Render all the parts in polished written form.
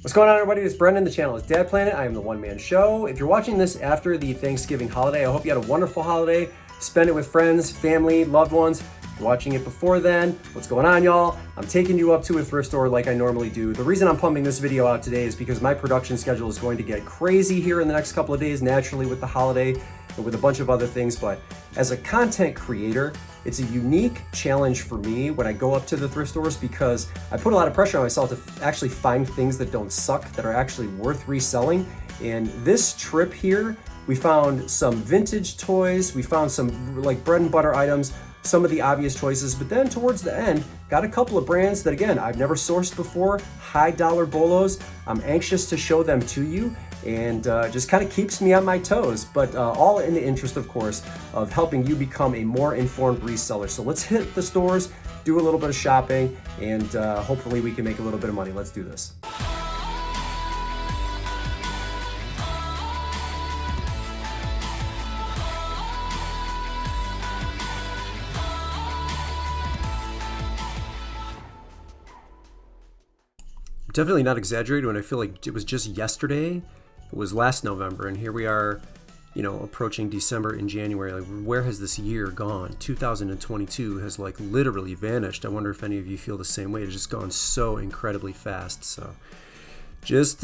What's going on, everybody? It's Brendan. The channel is Dad Planet. I am the one-man show. If you're watching this after the Thanksgiving holiday, I hope you had a wonderful holiday. Spend it with friends, family, loved ones. If you're watching it before then, what's going on, y'all? I'm taking you up to a thrift store like I normally do. The reason I'm pumping this video out today is because my production schedule is going to get crazy here in the next couple of days, naturally with the holiday and with a bunch of other things. But as a content creator, it's a unique challenge for me when I go up to the thrift stores because I put a lot of pressure on myself to actually find things that don't suck, that are actually worth reselling. And this trip here, we found some vintage toys, we found some like bread and butter items, some of the obvious choices, but then towards the end, got a couple of brands that again, I've never sourced before, high dollar bolos. I'm anxious to show them to you, and just kind of keeps me on my toes, but all in the interest, of course, of helping you become a more informed reseller. So let's hit the stores, do a little bit of shopping, and hopefully we can make a little bit of money. Let's do this. Definitely not exaggerated when I feel like it was just yesterday. It was last November, and here we are, you know, approaching December and January. Like, where has this year gone? 2022 has like literally vanished. I wonder if any of you feel the same way. It's just gone so incredibly fast. So just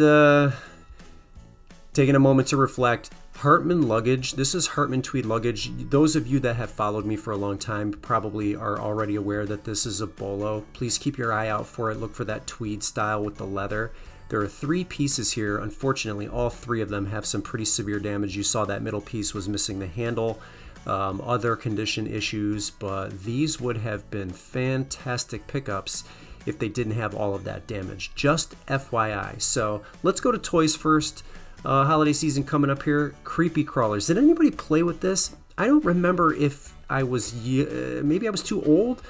taking a moment to reflect. Hartman Luggage. This is Hartman Tweed Luggage. Those of you that have followed me for a long time probably are already aware that this is a bolo. Please keep your eye out for it. Look for that tweed style with the leather. There are 3 pieces here. Unfortunately, all 3 of them have some pretty severe damage. You saw that middle piece was missing the handle, other condition issues, but these would have been fantastic pickups if they didn't have all of that damage. Just FYI. So let's go to toys first. Holiday season coming up here. Creepy crawlers. Did anybody play with this? I don't remember if I was, maybe I was too old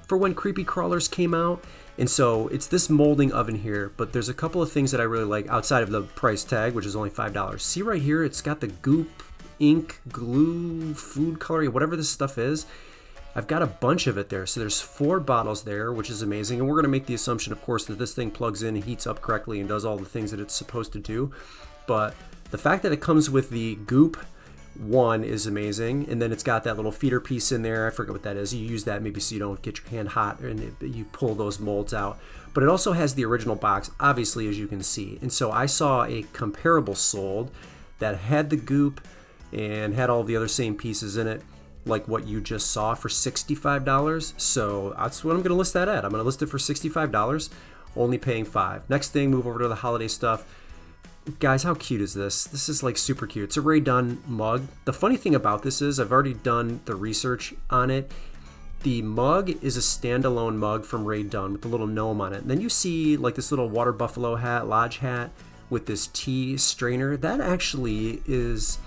for when creepy crawlers came out. And so it's this molding oven here, but there's a couple of things that I really like outside of the price tag, which is only $5. See right here, it's got the goop, ink, glue, food coloring, whatever this stuff is. I've got a bunch of it there. So there's 4 bottles there, which is amazing. And we're going to make the assumption, of course, that this thing plugs in, heats up correctly, and does all the things that it's supposed to do. But the fact that it comes with the goop one is amazing, and then it's got that little feeder piece in there. I forget what that is. You use that maybe so you don't get your hand hot, and you pull those molds out. But it also has the original box, obviously, as you can see. And so I saw a comparable sold that had the goop and had all the other same pieces in it, like what you just saw, for $65. So that's what I'm going to list that at. I'm going to list it for $65, only paying $5. Next thing, move over to the holiday stuff. Guys, how cute is this? This is like super cute. It's a Ray Dunn mug. The funny thing about this is I've already done the research on it. The mug is a standalone mug from Ray Dunn with the little gnome on it. And then you see like this little water buffalo hat, lodge hat with this tea strainer. That actually is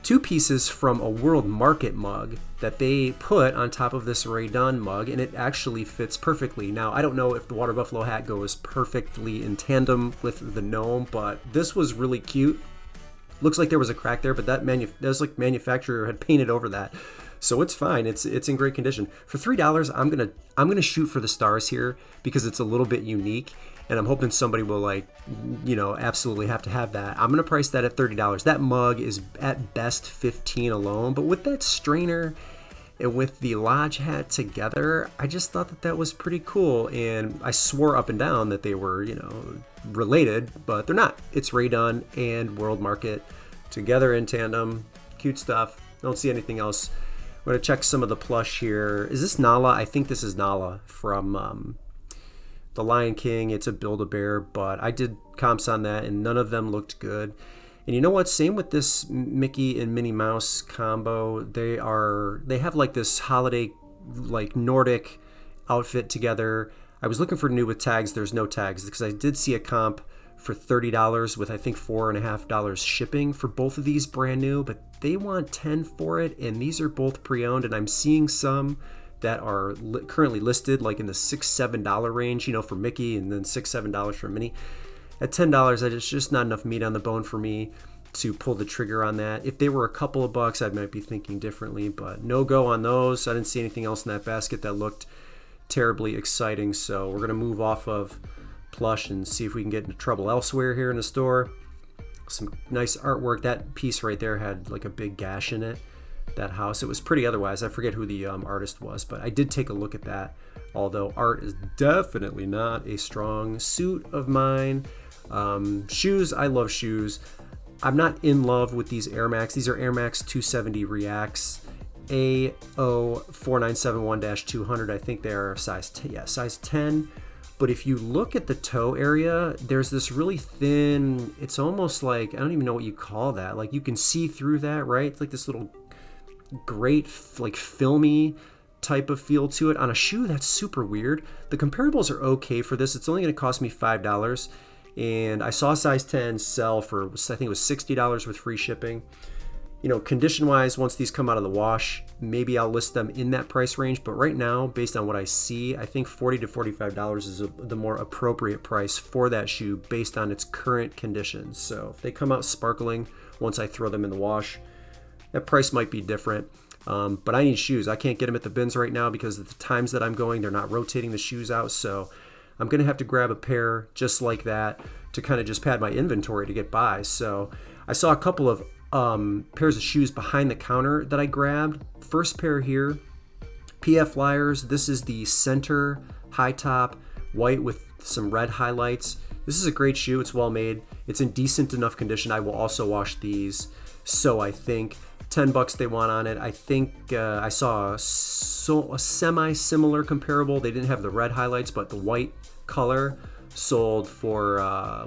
2 pieces from a World Market mug that they put on top of this Ray Dunn mug, and it actually fits perfectly. Now, I don't know if the water buffalo hat goes perfectly in tandem with the gnome, but this was really cute. Looks like there was a crack there, but that was like manufacturer had painted over that. So it's fine. It's in great condition. For $3, I'm gonna shoot for the stars here because it's a little bit unique, and I'm hoping somebody will, like, you know, absolutely have to have that. I'm gonna price that at $30. That mug is at best $15 alone, but with that strainer and with the lodge hat together, I just thought that that was pretty cool, and I swore up and down that they were, you know, related, but they're not. It's Ray Dunn and World Market together in tandem. Cute stuff. Don't see anything else. I'm going to check some of the plush here. Is this Nala? I think this is Nala from The Lion King. It's a Build-A-Bear, but I did comps on that, and none of them looked good. And you know what? Same with this Mickey and Minnie Mouse combo. They have like this holiday, like Nordic outfit together. I was looking for new with tags. There's no tags because I did see a comp for $30 with I think $4.50 shipping for both of these brand new, but they want $10 for it, and these are both pre-owned, and I'm seeing some that are currently listed like in the $6-7 range, you know, for Mickey, and then $6-7 for Minnie. At $10, it's just not enough meat on the bone for me to pull the trigger on that. If they were a couple of bucks, I might be thinking differently, but no go on those. I didn't see anything else in that basket that looked terribly exciting, so we're gonna move off of plush and see if we can get into trouble elsewhere here in the store. Some nice artwork. That piece right there had like a big gash in it, that house. It was pretty otherwise. I forget who the artist was, but I did take a look at that, although art is definitely not a strong suit of mine. Shoes, I love shoes. I'm not in love with these Air Max. These are Air Max 270 Reacts AO4971-200. I think they are size 10. But if you look at the toe area, there's this really thin, it's almost like, I don't even know what you call that. Like you can see through that, right? It's like this little great, like filmy type of feel to it. On a shoe, that's super weird. The comparables are okay for this. It's only going to cost me $5. And I saw size 10 sell for, I think it was $60 with free shipping. You know, condition wise, once these come out of the wash, maybe I'll list them in that price range. But right now, based on what I see, I think $40 to $45 is the more appropriate price for that shoe based on its current conditions. So if they come out sparkling once I throw them in the wash, that price might be different. But I need shoes. I can't get them at the bins right now because of the times that I'm going, they're not rotating the shoes out. So I'm going to have to grab a pair just like that to kind of just pad my inventory to get by. So I saw a couple of pairs of shoes behind the counter that I grabbed. First pair here, PF Flyers. This is the center high top, white with some red highlights. This is a great shoe. It's well made. It's in decent enough condition. I will also wash these. So I think $10 they want on it. I think I saw a semi-similar comparable. They didn't have the red highlights, but the white color sold for,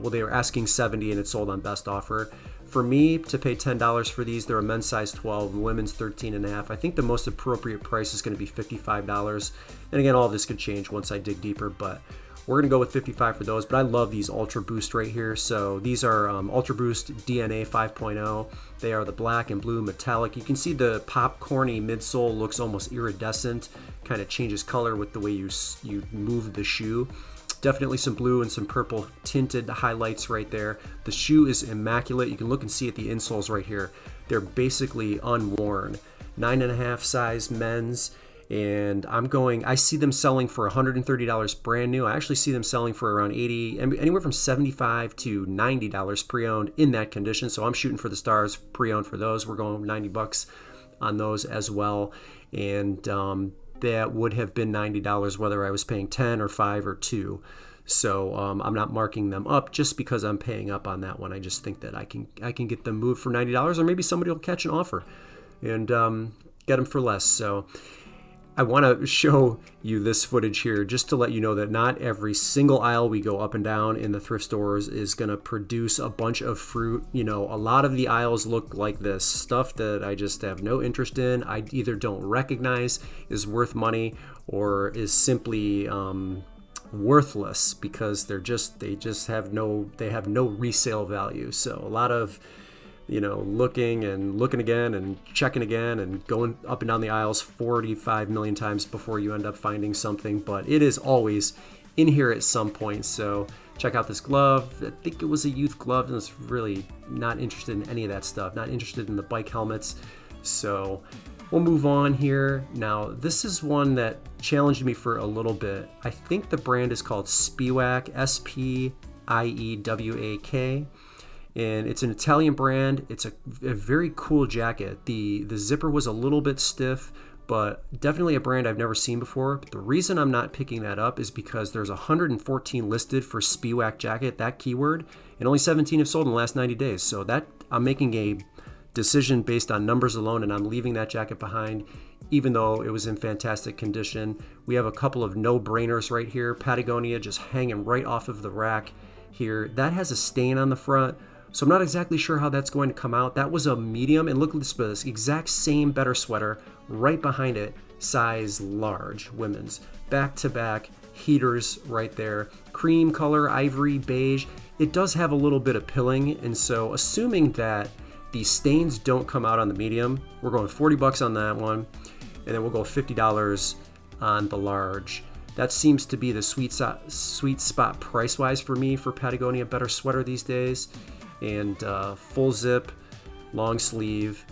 well, they were asking $70 and it sold on best offer. For me to pay $10 for these, they're a men's size 12, women's 13.5. I think the most appropriate price is going to be $55. And again, all of this could change once I dig deeper, but we're going to go with $55 for those. But I love these Ultra Boost right here. So these are Ultra Boost DNA 5.0. They are the black and blue metallic. You can see the popcorny midsole looks almost iridescent, kind of changes color with the way you move the shoe. Definitely some blue and some purple tinted highlights right there. The shoe is immaculate. You can look and see at the insoles right here. They're basically unworn. 9.5 size men's. And I see them selling for $130 brand new. I actually see them selling for around $80, anywhere from $75 to $90 pre-owned in that condition. So I'm shooting for the stars pre-owned for those. We're going $90 on those as well. And that would have been $90 whether I was paying 10 or 5 or 2. So I'm not marking them up just because I'm paying up on that one. I just think that I can get them moved for $90, or maybe somebody will catch an offer and get them for less. So I want to show you this footage here just to let you know that not every single aisle we go up and down in the thrift stores is going to produce a bunch of fruit. You know, a lot of the aisles look like this stuff that I just have no interest in. I either don't recognize is worth money or is simply worthless because they have no resale value. So a lot of, you know, looking again and checking again and going up and down the aisles 45 million times before you end up finding something, but it is always in here at some point. So check out this glove. I think it was a youth glove, and I was really not interested in any of that stuff, not interested in the bike helmets. So we'll move on here. Now, this is one that challenged me for a little bit. I think the brand is called Spiewak, S-P-I-E-W-A-K. And it's an Italian brand. It's a very cool jacket. The zipper was a little bit stiff, but definitely a brand I've never seen before. But the reason I'm not picking that up is because there's 114 listed for Spiewak jacket, that keyword, and only 17 have sold in the last 90 days. So that I'm making a decision based on numbers alone, and I'm leaving that jacket behind, even though it was in fantastic condition. We have a couple of no-brainers right here. Patagonia just hanging right off of the rack here. That has a stain on the front. So I'm not exactly sure how that's going to come out. That was a medium, and look at this exact same better sweater right behind it, size large, women's. Back-to-back heaters right there. Cream color, ivory, beige. It does have a little bit of pilling, and so assuming that the stains don't come out on the medium, we're going $40 on that one, and then we'll go $50 on the large. That seems to be the sweet spot price-wise for me for Patagonia better sweater these days. And full zip, long sleeve,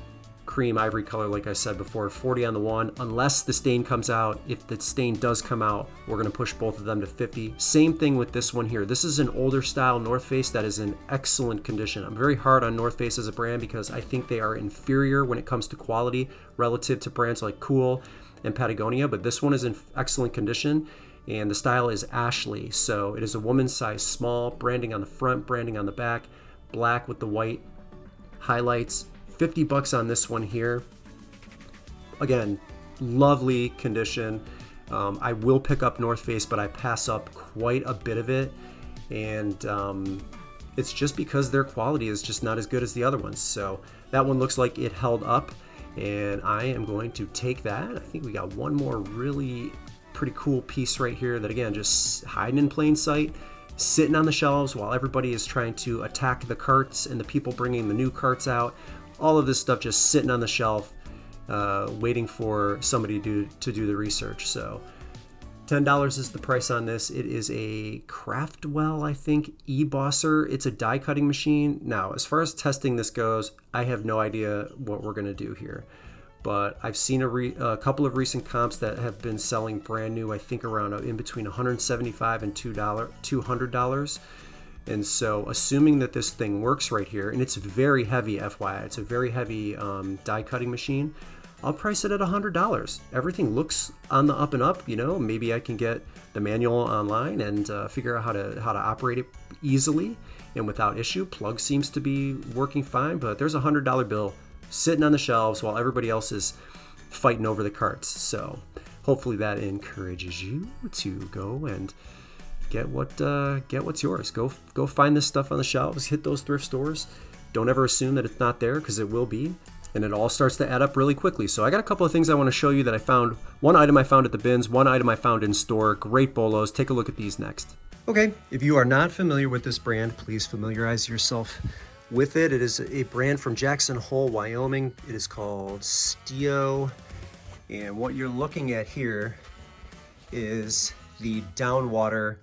cream ivory color, like I said before, 40 on the one, unless the stain comes out. If the stain does come out, we're gonna push both of them to 50. Same thing with this one here. This is an older style North Face that is in excellent condition. I'm very hard on North Face as a brand because I think they are inferior when it comes to quality relative to brands like Cool and Patagonia, but this one is in excellent condition, and the style is Ashley. So it is a woman's size small, branding on the front, branding on the back, black with the white highlights. 50 bucks on this one here. Again, lovely condition. I will pick up North Face, but I pass up quite a bit of it, and it's just because their quality is just not as good as the other ones. So that one looks like it held up, and I am going to take that. I think we got one more really pretty cool piece right here that, again, just hiding in plain sight, sitting on the shelves while everybody is trying to attack the carts and the people bringing the new carts out. All of this stuff just sitting on the shelf, waiting for somebody to do the research. So $10 is the price on this. It is a Craftwell, I think, e-bosser. It's a die cutting machine. Now, as far as testing this goes, I have no idea what we're going to do here. But I've seen a couple of recent comps that have been selling brand new, I think around in between $175 and $200. And so assuming that this thing works right here, and it's very heavy, FYI, it's a very heavy die cutting machine, I'll price it at $100. Everything looks on the up and up, you know. Maybe I can get the manual online and figure out how to operate it easily and without issue. Plug seems to be working fine, but there's a $100 bill sitting on the shelves while everybody else is fighting over the carts. So hopefully that encourages you to go and get what's yours. Go find this stuff on the shelves. Hit those thrift stores. Don't ever assume that it's not there, because it will be, and it all starts to add up really quickly. So I got a couple of things I want to show you that I found. One item I found at the bins, one item I found in store. Great bolos. Take a look at these next. Okay, if you are not familiar with this brand, please familiarize yourself with it. It is a brand from Jackson Hole, Wyoming. It is called Stio, and what you're looking at here is the downwater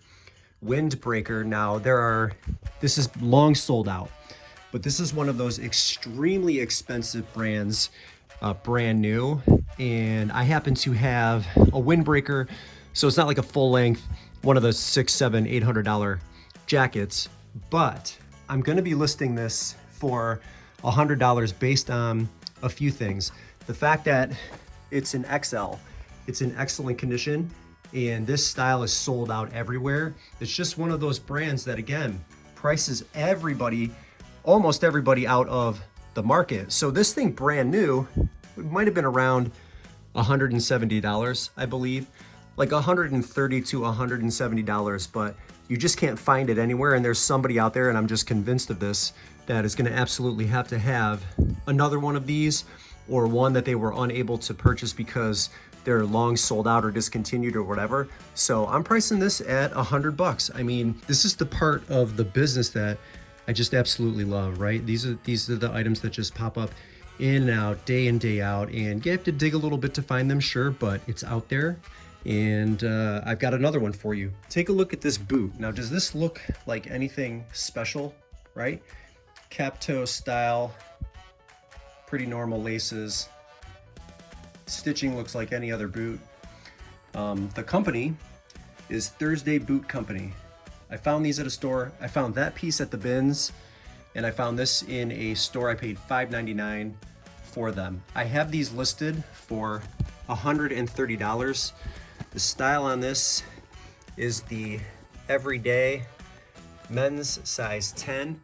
windbreaker. Now this is long sold out, but this is one of those extremely expensive brands, brand new, and I happen to have a windbreaker, so it's not like a full length one of the $600, $700, $800 jackets, but I'm going to be listing this for $100 based on a few things. The fact that it's an XL, it's in excellent condition, and this style is sold out everywhere. It's just one of those brands that, again, prices almost everybody out of the market. So this thing brand new, it might have been around $170, I believe, like $130 to $170, but you just can't find it anywhere. And there's somebody out there, and I'm just convinced of this, that is going to absolutely have to have another one of these, or one that they were unable to purchase because they're long sold out or discontinued or whatever. So I'm pricing this at $100. I mean, this is the part of the business that I just absolutely love, right? These are the items that just pop up in and out, day in, day out, and you have to dig a little bit to find them, sure, but it's out there. And I've got another one for you. Take a look at this boot. Now, does this look like anything special, right? Cap toe style, pretty normal laces. Stitching looks like any other boot. The company is Thursday Boot Company. I found these at a store. I found that piece at the bins, and I found this in a store. I paid $5.99 for them. I have these listed for $130. The style on this is the everyday men's size 10,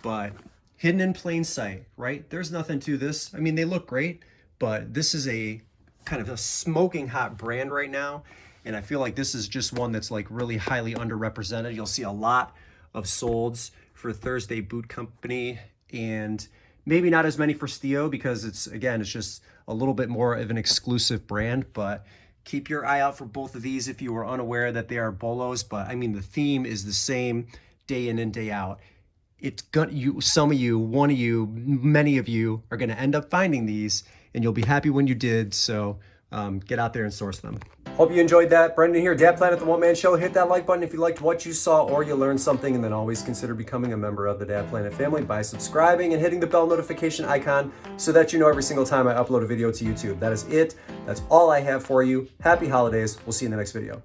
but hidden in plain sight, right? There's nothing to this. I mean, they look great, but this is a kind of a smoking hot brand right now, and I feel like this is just one that's like really highly underrepresented. You'll see a lot of solds for Thursday Boot Company, and maybe not as many for Stio, because it's just a little bit more of an exclusive brand. But keep your eye out for both of these if you were unaware that they are bolos. But I mean, the theme is the same day in and day out. Some of you, one of you, many of you are going to end up finding these, and you'll be happy when you did. So get out there and source them. Hope you enjoyed that. Brendan here, Dad Planet, the One Man Show. Hit that like button if you liked what you saw or you learned something, and then always consider becoming a member of the Dad Planet family by subscribing and hitting the bell notification icon so that you know every single time I upload a video to YouTube. That is it. That's all I have for you. Happy holidays. We'll see you in the next video.